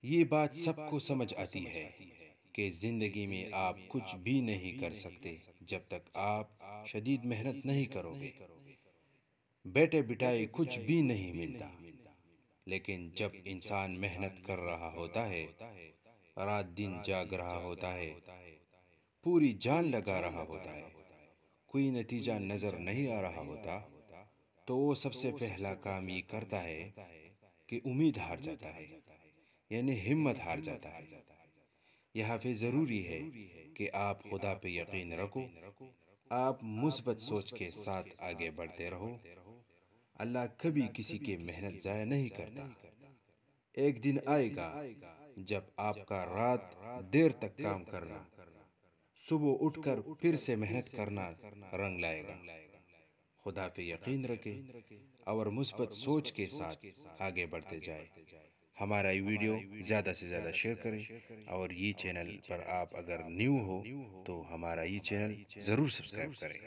یہ بات سب کو سمجھ آتی ہے کہ زندگی میں آپ کچھ بھی نہیں کر سکتے جب تک آپ شدید محنت نہیں کرو گے۔ بیٹے بٹھائے کچھ بھی نہیں ملتا، لیکن جب انسان محنت کر رہا ہوتا ہے، رات دن جاگ رہا ہوتا ہے، پوری جان لگا رہا ہوتا ہے، کوئی نتیجہ نظر نہیں آ رہا ہوتا، تو وہ سب سے پہلا کام یہ کرتا ہے کہ امید ہار جاتا ہے، یعنی ہمت ہار جاتا ہے۔ یہاں پہ ضروری ہے کہ آپ خدا پہ یقین رکھو، آپ مثبت سوچ کے ساتھ آگے بڑھتے رہو۔ اللہ کبھی کسی کی محنت ضائع نہیں کرتا۔ ایک دن آئے گا جب آپ کا رات دیر تک کام کرنا، صبح اٹھ کر پھر سے محنت کرنا رنگ لائے گا۔ خدا پہ یقین رکھے اور مثبت سوچ کے ساتھ آگے بڑھتے جائے۔ ہمارا یہ ویڈیو زیادہ سے زیادہ شیئر کریں، اور یہ چینل پر آپ اگر نیو ہو تو ہمارا یہ چینل ضرور سبسکرائب کریں۔